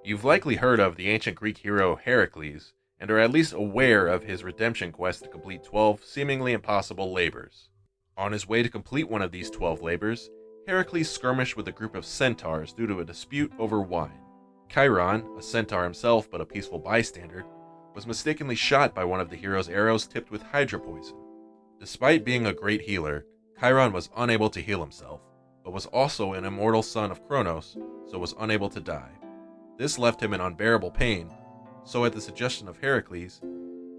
You've likely heard of the ancient Greek hero Heracles, and are at least aware of his redemption quest to complete 12 seemingly impossible labors. On his way to complete one of these 12 labors, Heracles skirmished with a group of centaurs due to a dispute over wine. Chiron, a centaur himself but a peaceful bystander, was mistakenly shot by one of the hero's arrows tipped with hydra poison. Despite being a great healer, Chiron was unable to heal himself, but was also an immortal son of Kronos, so was unable to die. This left him in unbearable pain, so at the suggestion of Heracles,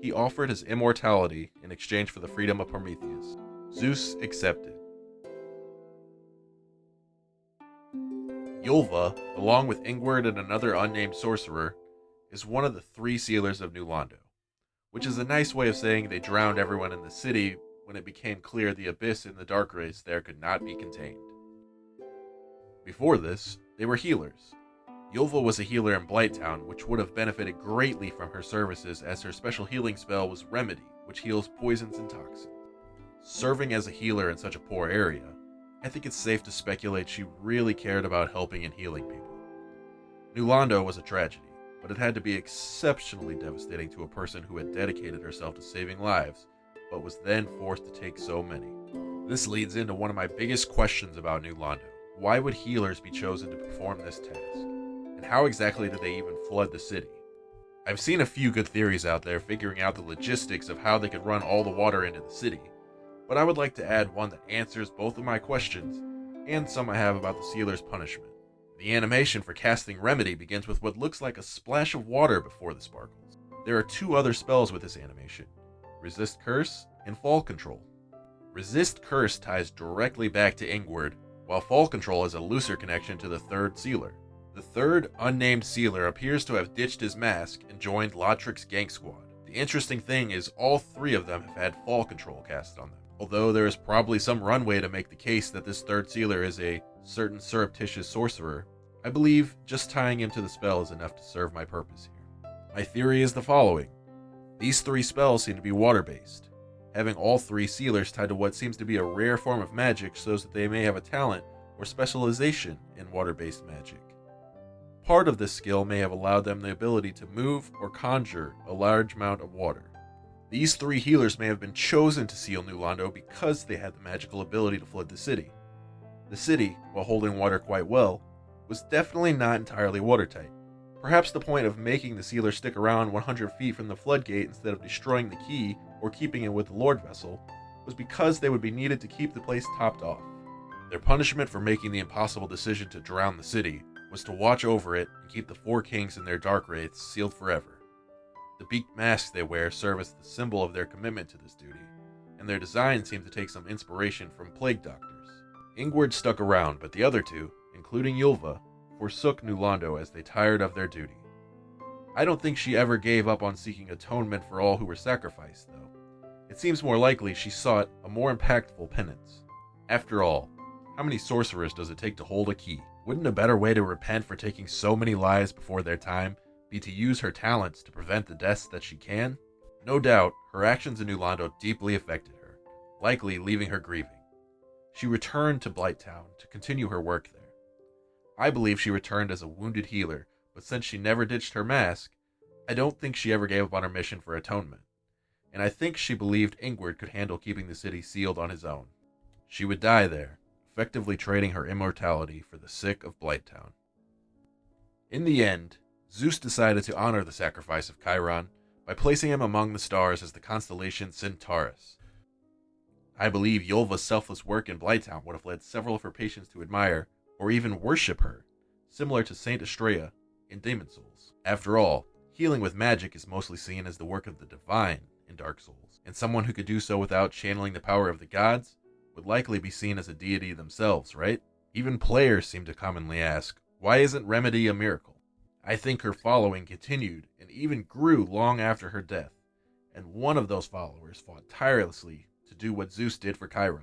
he offered his immortality in exchange for the freedom of Prometheus. Zeus accepted. Yulva, along with Ingward and another unnamed sorcerer, is one of the 3 sealers of New Londo, which is a nice way of saying they drowned everyone in the city when it became clear the abyss in the dark race there could not be contained. Before this, they were healers. Yulva was a healer in Blighttown, which would have benefited greatly from her services as her special healing spell was Remedy, which heals poisons and toxins. Serving as a healer in such a poor area, I think it's safe to speculate she really cared about helping and healing people. New Londo was a tragedy, but it had to be exceptionally devastating to a person who had dedicated herself to saving lives, but was then forced to take so many. This leads into one of my biggest questions about New Londo. Why would healers be chosen to perform this task? And how exactly did they even flood the city? I've seen a few good theories out there figuring out the logistics of how they could run all the water into the city, but I would like to add one that answers both of my questions, and some I have about the sealer's punishment. The animation for casting Remedy begins with what looks like a splash of water before the sparkles. There are 2 other spells with this animation, Resist Curse and Fall Control. Resist Curse ties directly back to Ingward, while Fall Control has a looser connection to the 3rd sealer. The 3rd unnamed sealer appears to have ditched his mask and joined Lautric's gang squad. The interesting thing is all 3 of them have had Fall Control cast on them, although there is probably some runway to make the case that this 3rd sealer is a certain surreptitious sorcerer. I believe just tying him to the spell is enough to serve my purpose here. My theory is the following. These 3 spells seem to be water-based. Having all 3 sealers tied to what seems to be a rare form of magic shows that they may have a talent or specialization in water-based magic. Part of this skill may have allowed them the ability to move or conjure a large amount of water. These 3 healers may have been chosen to seal New Londo because they had the magical ability to flood the city. The city, while holding water quite well, was definitely not entirely watertight. Perhaps the point of making the sealer stick around 100 feet from the floodgate instead of destroying the key or keeping it with the Lord vessel was because they would be needed to keep the place topped off. Their punishment for making the impossible decision to drown the city was to watch over it and keep the 4 kings and their dark wraiths sealed forever. The beaked masks they wear serve as the symbol of their commitment to this duty, and their design seemed to take some inspiration from plague doctors. Ingward stuck around, but the other 2, including Yulva, forsook New Londo as they tired of their duty. I don't think she ever gave up on seeking atonement for all who were sacrificed, though. It seems more likely she sought a more impactful penance. After all, how many sorcerers does it take to hold a key? Wouldn't a better way to repent for taking so many lives before their time be to use her talents to prevent the deaths that she can? No doubt, her actions in New Londo deeply affected her, likely leaving her grieving. She returned to Blighttown to continue her work there. I believe she returned as a wounded healer, but since she never ditched her mask, I don't think she ever gave up on her mission for atonement, and I think she believed Ingward could handle keeping the city sealed on his own. She would die there, effectively trading her immortality for the sick of Blighttown. In the end, Zeus decided to honor the sacrifice of Chiron by placing him among the stars as the constellation Centaurus. I believe Yulva's selfless work in Blighttown would have led several of her patients to admire or even worship her, similar to Saint Estrella in Demon Souls. After all, healing with magic is mostly seen as the work of the divine in Dark Souls, and someone who could do so without channeling the power of the gods would likely be seen as a deity themselves, right? Even players seem to commonly ask, why isn't Remedy a miracle? I think her following continued and even grew long after her death, and one of those followers fought tirelessly to do what Zeus did for Chiron,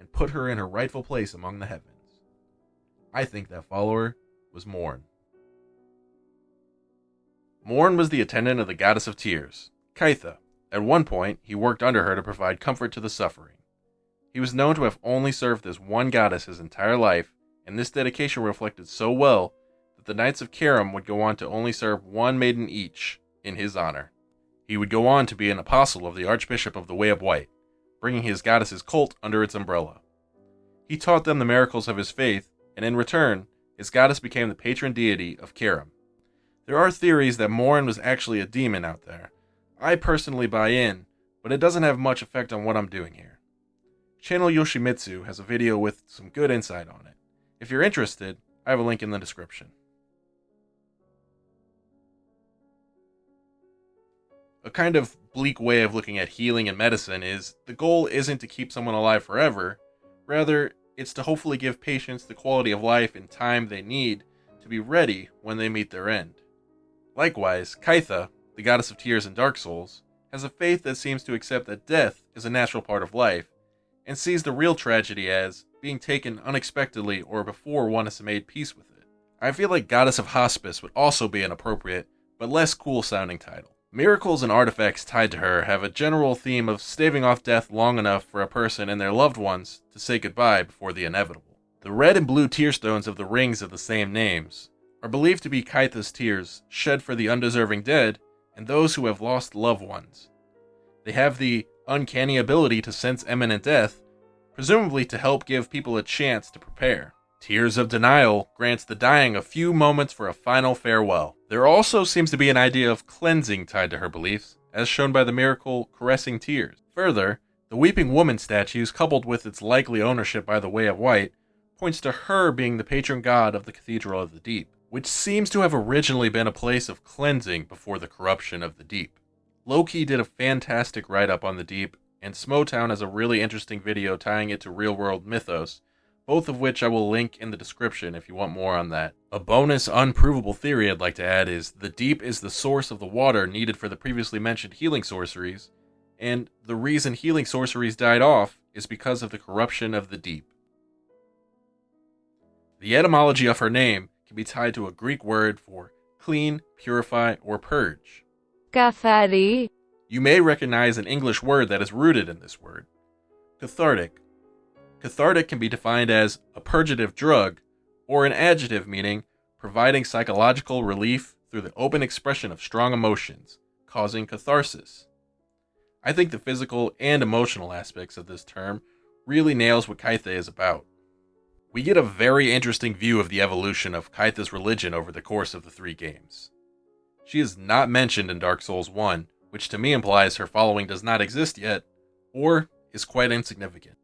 and put her in her rightful place among the heavens. I think that follower was Morne. Morne was the attendant of the goddess of tears, Caitha. At one point, he worked under her to provide comfort to the suffering. He was known to have only served this one goddess his entire life, and this dedication reflected so well that the Knights of Carim would go on to only serve one maiden each in his honor. He would go on to be an apostle of the Archbishop of the Way of White, bringing his goddess's cult under its umbrella. He taught them the miracles of his faith, and in return, his goddess became the patron deity of Carim. There are theories that Morne was actually a demon out there. I personally buy in, but it doesn't have much effect on what I'm doing here. Channel Yoshimitsu has a video with some good insight on it. If you're interested, I have a link in the description. A kind of bleak way of looking at healing and medicine is the goal isn't to keep someone alive forever, rather, it's to hopefully give patients the quality of life and time they need to be ready when they meet their end. Likewise, Caitha, the goddess of tears in DarkSouls, has a faith that seems to accept that death is a natural part of life, and sees the real tragedy as being taken unexpectedly or before one has made peace with it. I feel like Goddess of Hospice would also be an appropriate, but less cool sounding title. Miracles and artifacts tied to her have a general theme of staving off death long enough for a person and their loved ones to say goodbye before the inevitable. The red and blue tear stones of the rings of the same names are believed to be Caitha's tears shed for the undeserving dead and those who have lost loved ones. They have the uncanny ability to sense imminent death, presumably to help give people a chance to prepare. Tears of Denial grants the dying a few moments for a final farewell. There also seems to be an idea of cleansing tied to her beliefs, as shown by the miracle Caressing Tears. Further, the Weeping Woman statues, coupled with its likely ownership by the Way of White, points to her being the patron god of the Cathedral of the Deep, which seems to have originally been a place of cleansing before the corruption of the Deep. Lokey did a fantastic write-up on the Deep, and Smotown has a really interesting video tying it to real-world mythos, both of which I will link in the description if you want more on that. A bonus unprovable theory I'd like to add is the Deep is the source of the water needed for the previously mentioned healing sorceries, and the reason healing sorceries died off is because of the corruption of the Deep. The etymology of her name can be tied to a Greek word for clean, purify, or purge. Kathari. You may recognize an English word that is rooted in this word. Cathartic. Cathartic can be defined as a purgative drug, or an adjective meaning providing psychological relief through the open expression of strong emotions, causing catharsis. I think the physical and emotional aspects of this term really nails what Caitha is about. We get a very interesting view of the evolution of Caitha's religion over the course of the 3 games. She is not mentioned in Dark Souls 1, which to me implies her following does not exist yet, or is quite insignificant.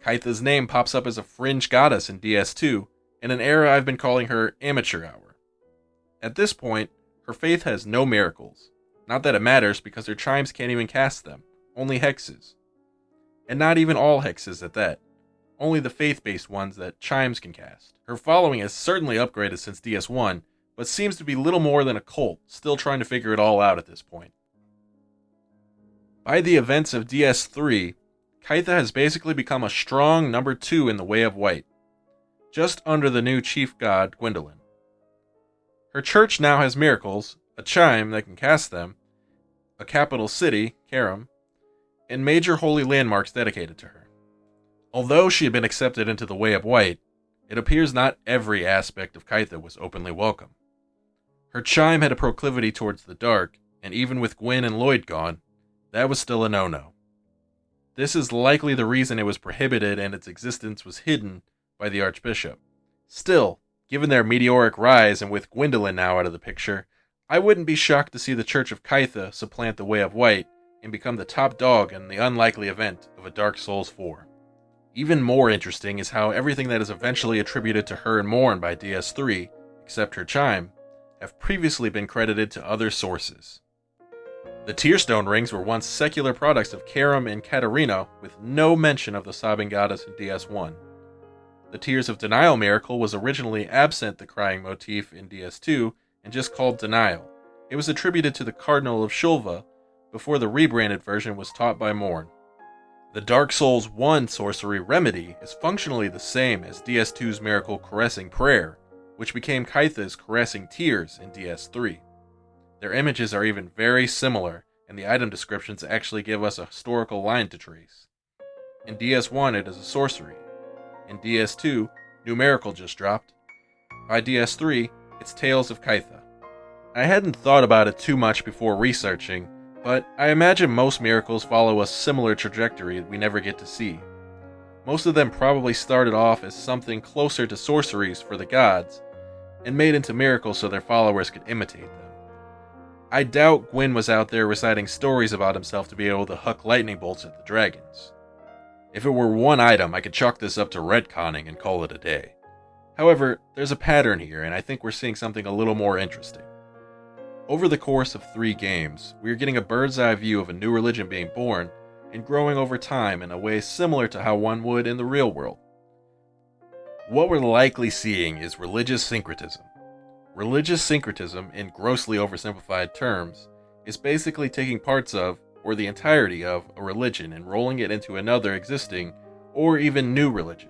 Caitha's name pops up as a fringe goddess in DS2, in an era I've been calling her Amateur Hour. At this point, her faith has no miracles. Not that it matters, because her chimes can't even cast them, only hexes. And not even all hexes at that, only the faith-based ones that chimes can cast. Her following has certainly upgraded since DS1, but seems to be little more than a cult, still trying to figure it all out at this point. By the events of DS3, Caitha has basically become a strong number 2 in the Way of White, just under the new chief god, Gwyn. Her church now has miracles, a chime that can cast them, a capital city, Carim, and major holy landmarks dedicated to her. Although she had been accepted into the Way of White, it appears not every aspect of Caitha was openly welcome. Her chime had a proclivity towards the dark, and even with Gwyn and Lloyd gone, that was still a no-no. This is likely the reason it was prohibited and its existence was hidden by the Archbishop. Still, given their meteoric rise and with Gwyn now out of the picture, I wouldn't be shocked to see the Church of Caitha supplant the Way of White and become the top dog in the unlikely event of a Dark Souls 4. Even more interesting is how everything that is eventually attributed to her and Morne by DS3, except her chime, have previously been credited to other sources. The Tearstone rings were once secular products of Carim and Caterina, with no mention of the sobbing goddess in DS1. The Tears of Denial miracle was originally absent the crying motif in DS2 and just called Denial. It was attributed to the Cardinal of Yulva before the rebranded version was taught by Morne. The Dark Souls 1 sorcery Remedy is functionally the same as DS2's miracle Caressing Prayer, which became Caitha's Caressing Tears in DS3. Their images are even very similar, and the item descriptions actually give us a historical line to trace. In DS1 it is a sorcery. In DS2, new miracle just dropped. By DS3, It's Tales of Caitha. I hadn't thought about it too much before researching, but I imagine most miracles follow a similar trajectory we never get to see. Most of them probably started off as something closer to sorceries for the gods, and made into miracles so their followers could imitate them. I doubt Gwyn was out there reciting stories about himself to be able to huck lightning bolts at the dragons. If it were one item, I could chalk this up to retconning and call it a day. However, there's a pattern here, and I think we're seeing something a little more interesting. Over the course of 3 games, we are getting a bird's eye view of a new religion being born and growing over time in a way similar to how one would in the real world. What we're likely seeing is religious syncretism. Religious syncretism, in grossly oversimplified terms, is basically taking parts of, or the entirety of, a religion and rolling it into another existing, or even new religion.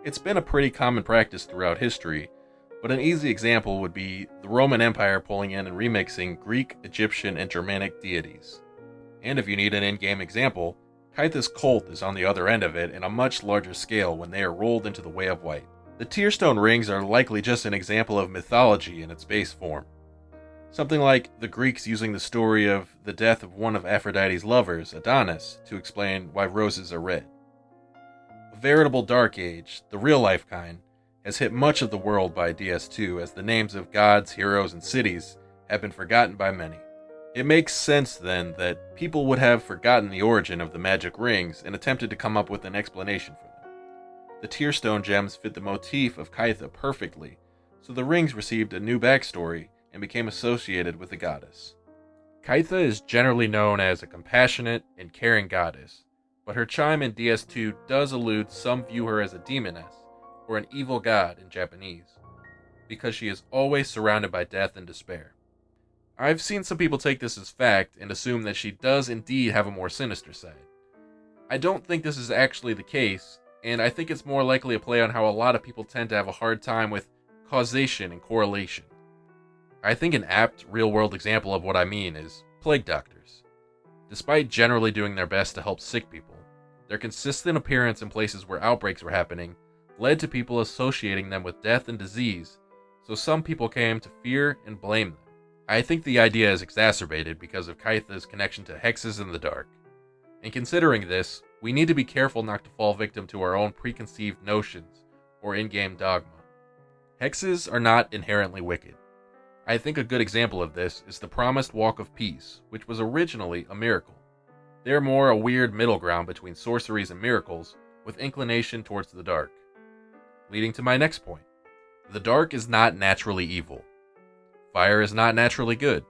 It's been a pretty common practice throughout history, but an easy example would be the Roman Empire pulling in and remixing Greek, Egyptian, and Germanic deities. And if you need an in-game example, Caitha's cult is on the other end of it in a much larger scale when they are rolled into the Way of White. The Tearstone rings are likely just an example of mythology in its base form. Something like the Greeks using the story of the death of one of Aphrodite's lovers, Adonis, to explain why roses are red. A veritable dark age, the real-life kind, has hit much of the world by DS2 as the names of gods, heroes, and cities have been forgotten by many. It makes sense then that people would have forgotten the origin of the magic rings and attempted to come up with an explanation for them. The Tearstone gems fit the motif of Caitha perfectly, so the rings received a new backstory and became associated with the goddess. Caitha is generally known as a compassionate and caring goddess, but her chime in DS2 does allude some view her as a demoness, or an evil god in Japanese, because she is always surrounded by death and despair. I've seen some people take this as fact and assume that she does indeed have a more sinister side. I don't think this is actually the case, and I think it's more likely a play on how a lot of people tend to have a hard time with causation and correlation. I think an apt, real-world example of what I mean is plague doctors. Despite generally doing their best to help sick people, their consistent appearance in places where outbreaks were happening led to people associating them with death and disease, so some people came to fear and blame them. I think the idea is exacerbated because of Caitha's connection to hexes in the dark. And considering this, we need to be careful not to fall victim to our own preconceived notions or in-game dogma. Hexes are not inherently wicked. I think a good example of this is the promised Walk of Peace, which was originally a miracle. They're more a weird middle ground between sorceries and miracles, with inclination towards the dark. Leading to my next point. The dark is not naturally evil. Fire is not naturally good.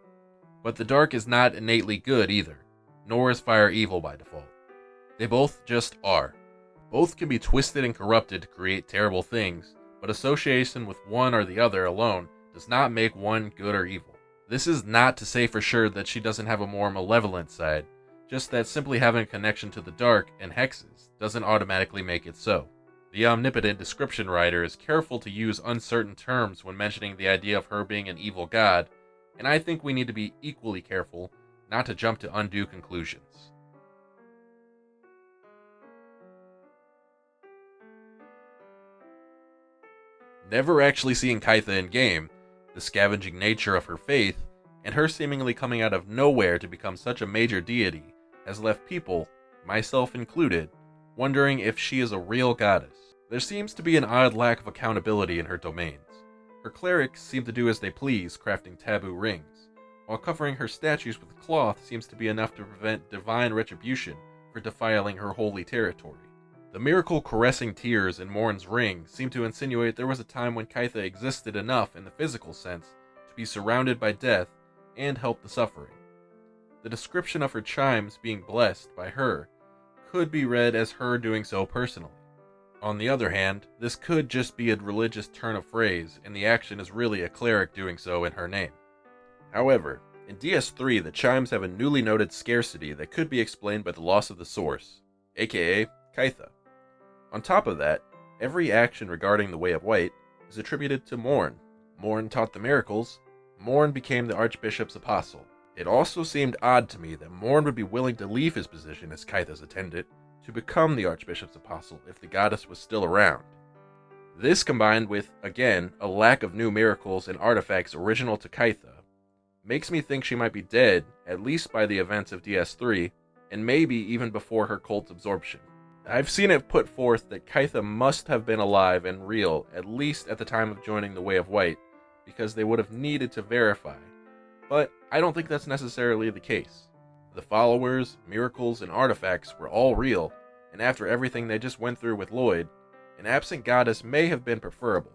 But the dark is not innately good either, nor is fire evil by default. They both just are. Both can be twisted and corrupted to create terrible things, but association with one or the other alone does not make one good or evil. This is not to say for sure that she doesn't have a more malevolent side, just that simply having a connection to the dark and hexes doesn't automatically make it so. The omnipotent description writer is careful to use uncertain terms when mentioning the idea of her being an evil god, and I think we need to be equally careful not to jump to undue conclusions. Never actually seeing Caitha in-game, the scavenging nature of her faith, and her seemingly coming out of nowhere to become such a major deity, has left people, myself included, wondering if she is a real goddess. There seems to be an odd lack of accountability in her domains. Her clerics seem to do as they please, crafting taboo rings, while covering her statues with cloth seems to be enough to prevent divine retribution for defiling her holy territory. The miracle caressing tears in Morne's ring seem to insinuate there was a time when Caitha existed enough in the physical sense to be surrounded by death and help the suffering. The description of her chimes being blessed by her could be read as her doing so personally. On the other hand, this could just be a religious turn of phrase, and the action is really a cleric doing so in her name. However, in DS3 the chimes have a newly noted scarcity that could be explained by the loss of the source, aka Caitha. On top of that, every action regarding the Way of White is attributed to Morne. Morne taught the miracles. Morne became the Archbishop's apostle. It also seemed odd to me that Morne would be willing to leave his position as Caitha's attendant to become the Archbishop's apostle if the goddess was still around. This combined with, again, a lack of new miracles and artifacts original to Caitha, makes me think she might be dead, at least by the events of DS3, and maybe even before her cult's absorption. I've seen it put forth that Caitha must have been alive and real, at least at the time of joining the Way of White, because they would have needed to verify, but I don't think that's necessarily the case. The followers, miracles, and artifacts were all real, and after everything they just went through with Lloyd, an absent goddess may have been preferable.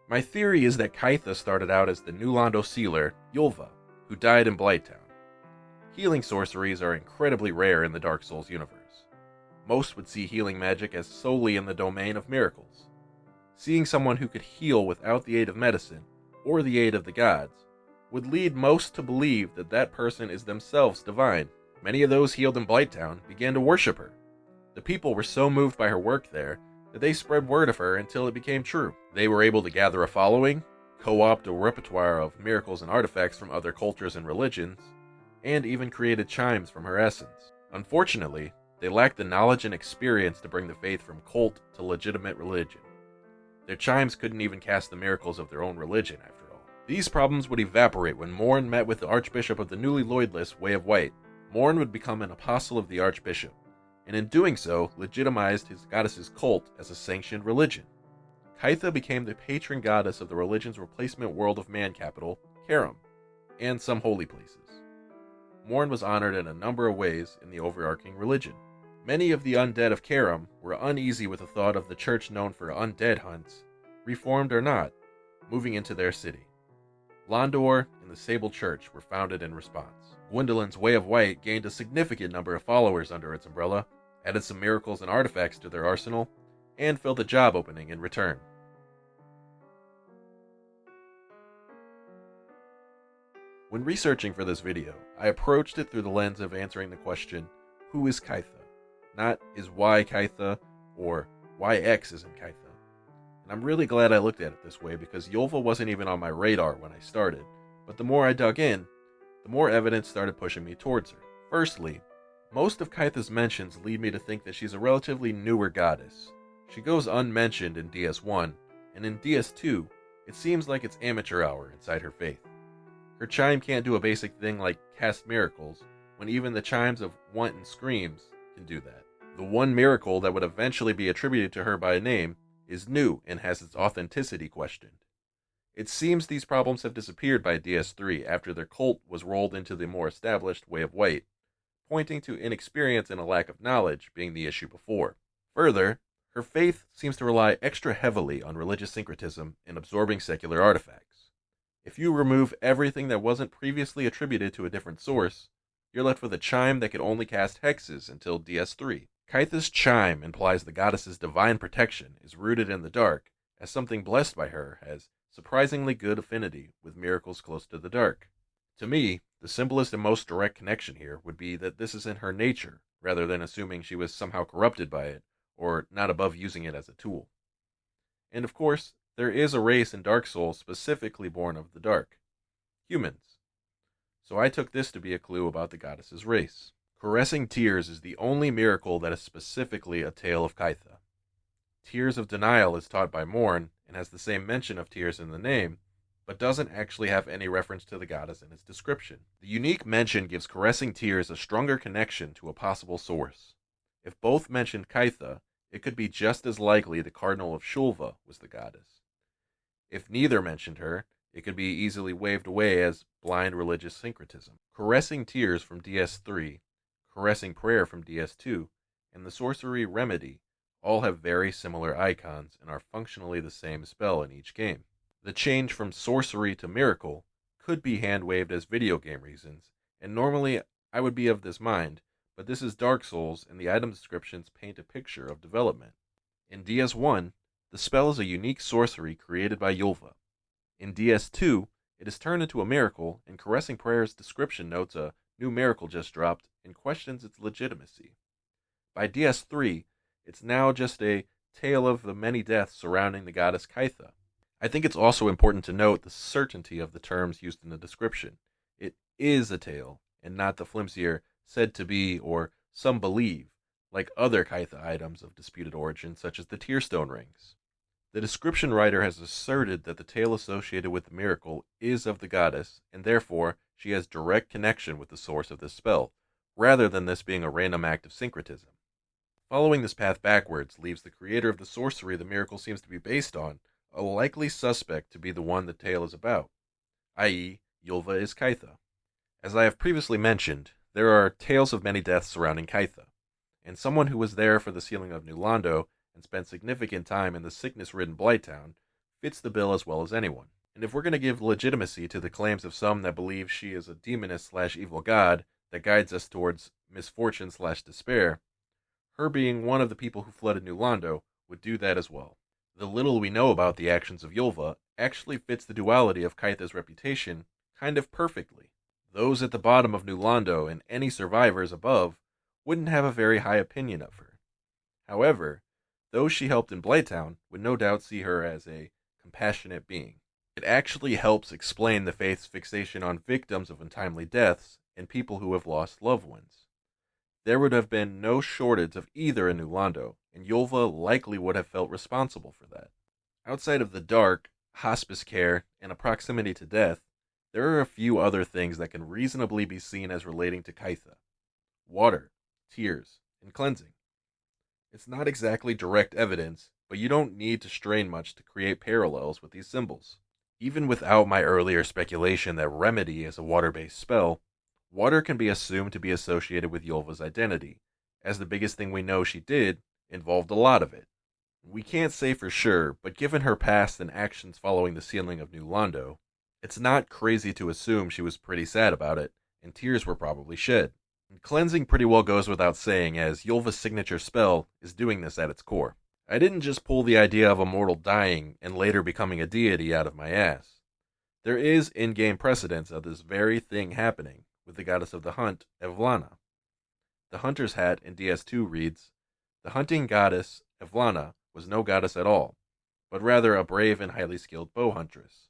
My theory is that Caitha started out as the new Londo sealer, Yulva, who died in Blighttown. Healing sorceries are incredibly rare in the Dark Souls universe. Most would see healing magic as solely in the domain of miracles. Seeing someone who could heal without the aid of medicine, or the aid of the gods, would lead most to believe that that person is themselves divine. Many of those healed in Blighttown began to worship her. The people were so moved by her work there that they spread word of her until it became true. They were able to gather a following, co-opt a repertoire of miracles and artifacts from other cultures and religions, and even created chimes from her essence. Unfortunately, they lacked the knowledge and experience to bring the faith from cult to legitimate religion. Their chimes couldn't even cast the miracles of their own religion, after all. These problems would evaporate when Morne met with the Archbishop of the newly Lloydless Way of White. Morne would become an apostle of the Archbishop, and in doing so, legitimized his goddess's cult as a sanctioned religion. Caitha became the patron goddess of the religion's replacement world of man capital, Carim, and some holy places. Morne was honored in a number of ways in the overarching religion. Many of the undead of Carim were uneasy with the thought of the church known for undead hunts, reformed or not, moving into their city. Londo and the Sable Church were founded in response. Gwendolyn's Way of White gained a significant number of followers under its umbrella, added some miracles and artifacts to their arsenal, and filled a job opening in return. When researching for this video, I approached it through the lens of answering the question, who is Caitha? Not is Y Caitha, or why X isn't Caitha. And I'm really glad I looked at it this way because Yulva wasn't even on my radar when I started, but the more I dug in, the more evidence started pushing me towards her. Firstly, most of Caitha's mentions lead me to think that she's a relatively newer goddess. She goes unmentioned in DS1, and in DS2, it seems like it's amateur hour inside her faith. Her chime can't do a basic thing like cast miracles, when even the chimes of Want and Screams can do that. The one miracle that would eventually be attributed to her by name is new and has its authenticity questioned. It seems these problems have disappeared by DS3 after their cult was rolled into the more established Way of White, pointing to inexperience and a lack of knowledge being the issue before. Further, her faith seems to rely extra heavily on religious syncretism and absorbing secular artifacts. If you remove everything that wasn't previously attributed to a different source, you're left with a chime that could only cast hexes until DS3. Caitha's chime implies the goddess's divine protection is rooted in the dark, as something blessed by her has surprisingly good affinity with miracles close to the dark. To me, the simplest and most direct connection here would be that this is in her nature, rather than assuming she was somehow corrupted by it, or not above using it as a tool. And of course, there is a race in Dark Souls specifically born of the dark. Humans. So I took this to be a clue about the goddess's race. Caressing Tears is the only miracle that is specifically a tale of Caitha. Tears of Denial is taught by Morne and has the same mention of tears in the name, but doesn't actually have any reference to the goddess in its description. The unique mention gives Caressing Tears a stronger connection to a possible source. If both mentioned Caitha, it could be just as likely the Cardinal of Shulva was the goddess. If neither mentioned her, it could be easily waved away as blind religious syncretism. Caressing Tears from DS3, Caressing Prayer from DS2, and the Sorcery Remedy all have very similar icons and are functionally the same spell in each game. The change from sorcery to miracle could be hand-waved as video game reasons, and normally I would be of this mind, but this is Dark Souls and the item descriptions paint a picture of development. In DS1, the spell is a unique sorcery created by Yulva. In DS2, it is turned into a miracle, and Caressing Prayer's description notes a new miracle just dropped and questions its legitimacy. By DS3, it's now just a tale of the many deaths surrounding the goddess Caitha. I think it's also important to note the certainty of the terms used in the description. It is a tale, and not the flimsier said to be or some believe, like other Caitha items of disputed origin, such as the Tearstone rings. The description writer has asserted that the tale associated with the miracle is of the goddess, and therefore she has direct connection with the source of this spell, rather than this being a random act of syncretism. Following this path backwards leaves the creator of the sorcery the miracle seems to be based on a likely suspect to be the one the tale is about, i.e., Yulva is Caitha. As I have previously mentioned, there are tales of many deaths surrounding Caitha, and someone who was there for the sealing of New Londo and spent significant time in the sickness-ridden Blighttown fits the bill as well as anyone. And if we're going to give legitimacy to the claims of some that believe she is a demoness/evil god that guides us towards misfortune/despair, her being one of the people who flooded New Londo would do that as well. The little we know about the actions of Yulva actually fits the duality of Caitha's reputation kind of perfectly. Those at the bottom of New Londo and any survivors above wouldn't have a very high opinion of her. However, those she helped in Blighttown would no doubt see her as a compassionate being. It actually helps explain the faith's fixation on victims of untimely deaths and people who have lost loved ones. There would have been no shortage of either in New Londo, and Yulva likely would have felt responsible for that. Outside of the dark, hospice care, and a proximity to death, there are a few other things that can reasonably be seen as relating to Caitha. Water, tears, and cleansing. It's not exactly direct evidence, but you don't need to strain much to create parallels with these symbols. Even without my earlier speculation that Remedy is a water-based spell, water can be assumed to be associated with Yulva's identity, as the biggest thing we know she did involved a lot of it. We can't say for sure, but given her past and actions following the sealing of New Londo, it's not crazy to assume she was pretty sad about it, and tears were probably shed. And cleansing pretty well goes without saying, as Yulva's signature spell is doing this at its core. I didn't just pull the idea of a mortal dying and later becoming a deity out of my ass. There is in-game precedence of this very thing happening with the goddess of the hunt, Evlana. The hunter's hat in DS2 reads, "The hunting goddess, Evlana, was no goddess at all, but rather a brave and highly skilled bow huntress.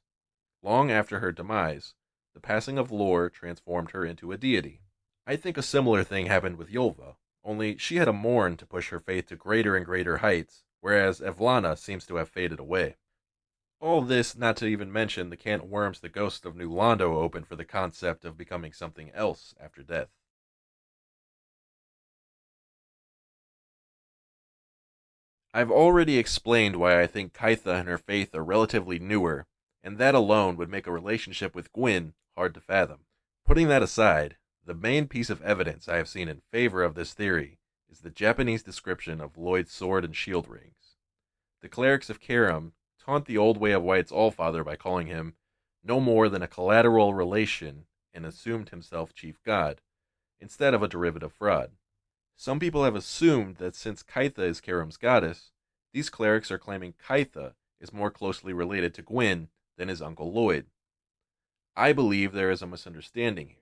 Long after her demise, the passing of lore transformed her into a deity." I think a similar thing happened with Yulva, only she had a Morne to push her faith to greater and greater heights, whereas Evlana seems to have faded away. All this not to even mention the can of worms the ghost of New Londo opened for the concept of becoming something else after death. I've already explained why I think Caitha and Her Faith are relatively newer, and that alone would make a relationship with Gwyn hard to fathom. Putting that aside, the main piece of evidence I have seen in favor of this theory is the Japanese description of Lloyd's sword and shield rings. The clerics of Carim taunt the Old Way of White's Allfather by calling him no more than a collateral relation and assumed himself chief god, instead of a derivative fraud. Some people have assumed that since Caitha is Carim's goddess, these clerics are claiming Caitha is more closely related to Gwyn than his uncle Lloyd. I believe there is a misunderstanding here.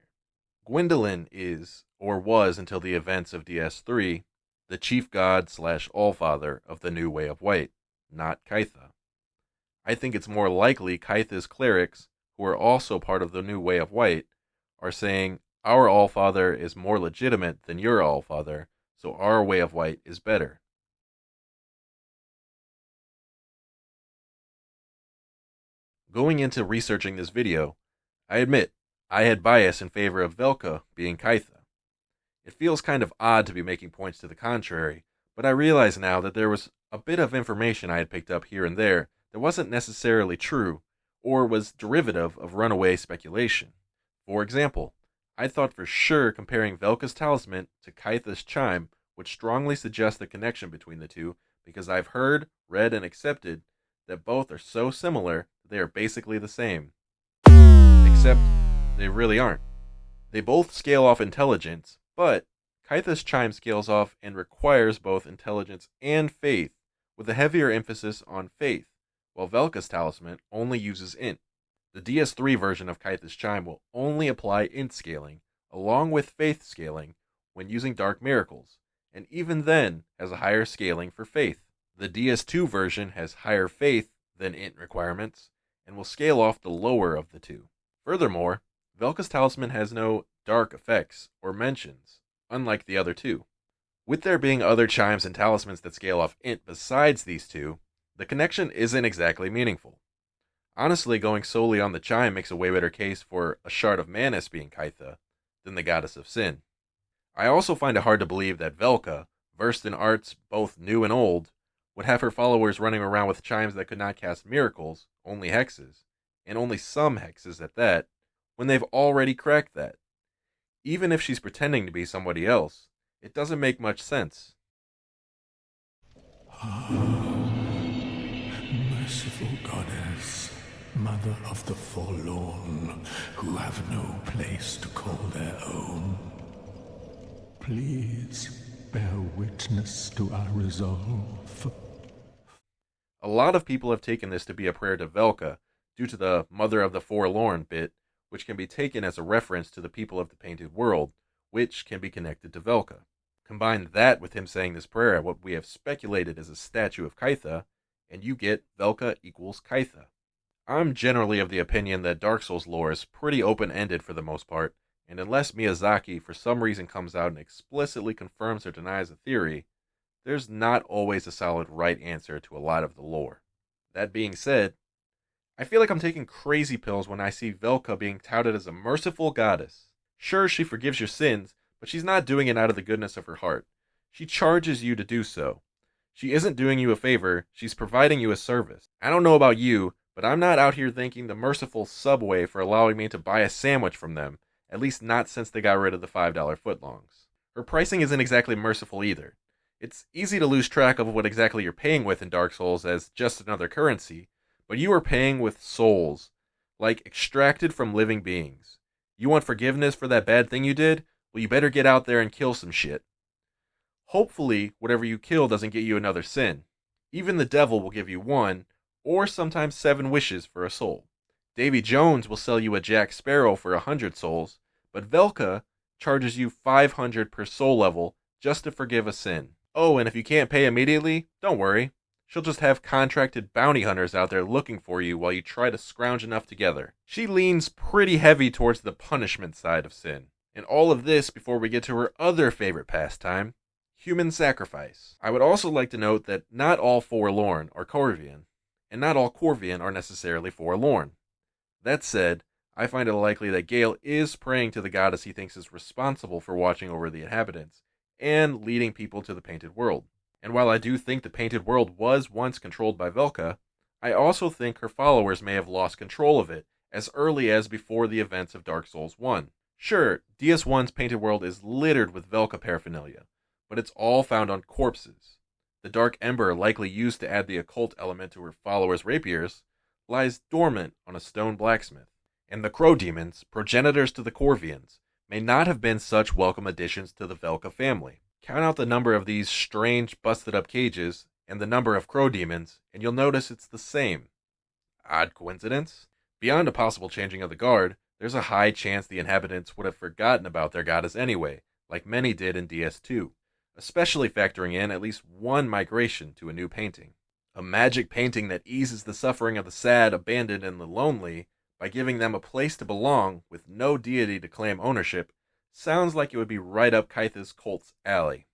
Gwyndolin is, or was until the events of DS3, the chief god/allfather of the New Way of White, not Caitha. I think it's more likely Caitha's clerics, who are also part of the New Way of White, are saying, our Allfather is more legitimate than your Allfather, so our Way of White is better. Going into researching this video, I admit, I had bias in favor of Velka being Caitha. It feels kind of odd to be making points to the contrary, but I realize now that there was a bit of information I had picked up here and there that wasn't necessarily true, or was derivative of runaway speculation. For example, I thought for sure comparing Velka's talisman to Caitha's chime would strongly suggest the connection between the two, because I've heard, read, and accepted that both are so similar that they are basically the same. Except they really aren't. They both scale off intelligence, but Caitha's chime scales off and requires both intelligence and faith, with a heavier emphasis on faith, while Velka's talisman only uses int. The DS3 version of Caitha's chime will only apply int scaling, along with faith scaling, when using dark miracles, and even then has a higher scaling for faith. The DS2 version has higher faith than int requirements, and will scale off the lower of the two. Furthermore, Velka's talisman has no dark effects or mentions, unlike the other two. With there being other chimes and talismans that scale off int besides these two, the connection isn't exactly meaningful. Honestly, going solely on the chime makes a way better case for a shard of Manus being Caitha than the goddess of sin. I also find it hard to believe that Velka, versed in arts both new and old, would have her followers running around with chimes that could not cast miracles, only hexes, and only some hexes at that, when they've already cracked that. Even if she's pretending to be somebody else, it doesn't make much sense. Merciful goddess, mother of the forlorn, who have no place to call their own, please bear witness to our resolve. A lot of people have taken this to be a prayer to Velka, due to the mother of the forlorn bit, which can be taken as a reference to the people of the painted world, which can be connected to Velka. Combine that with him saying this prayer at what we have speculated is a statue of Caitha, and you get Velka equals Caitha. I'm generally of the opinion that Dark Souls lore is pretty open-ended for the most part, and unless Miyazaki for some reason comes out and explicitly confirms or denies a theory, there's not always a solid right answer to a lot of the lore. That being said, I feel like I'm taking crazy pills when I see Velka being touted as a merciful goddess. Sure, she forgives your sins, but she's not doing it out of the goodness of her heart. She charges you to do so. She isn't doing you a favor, she's providing you a service. I don't know about you, but I'm not out here thanking the merciful Subway for allowing me to buy a sandwich from them, at least not since they got rid of the $5 footlongs. Her pricing isn't exactly merciful either. It's easy to lose track of what exactly you're paying with in Dark Souls as just another currency, but you are paying with souls, like extracted from living beings. You want forgiveness for that bad thing you did? Well, you better get out there and kill some shit. Hopefully, whatever you kill doesn't get you another sin. Even the devil will give you 1, or sometimes 7 wishes for a soul. Davy Jones will sell you a Jack Sparrow for 100 souls, but Velka charges you 500 per soul level just to forgive a sin. Oh, and if you can't pay immediately, don't worry. She'll just have contracted bounty hunters out there looking for you while you try to scrounge enough together. She leans pretty heavy towards the punishment side of sin. And all of this before we get to her other favorite pastime, human sacrifice. I would also like to note that not all forlorn are Corvian, and not all Corvian are necessarily forlorn. That said, I find it likely that Gale is praying to the goddess he thinks is responsible for watching over the inhabitants, and leading people to the Painted World. And while I do think the Painted World was once controlled by Velka, I also think her followers may have lost control of it as early as before the events of Dark Souls 1. Sure, DS1's Painted World is littered with Velka paraphernalia, but it's all found on corpses. The Dark Ember, likely used to add the occult element to her followers' rapiers, lies dormant on a stone blacksmith. And the Crow Demons, progenitors to the Corvians, may not have been such welcome additions to the Velka family. Count out the number of these strange, busted-up cages, and the number of Crow Demons, and you'll notice it's the same. Odd coincidence? Beyond a possible changing of the guard, there's a high chance the inhabitants would have forgotten about their goddess anyway, like many did in DS2, especially factoring in at least one migration to a new painting. A magic painting that eases the suffering of the sad, abandoned, and the lonely by giving them a place to belong with no deity to claim ownership sounds like it would be right up Caitha's cult's alley.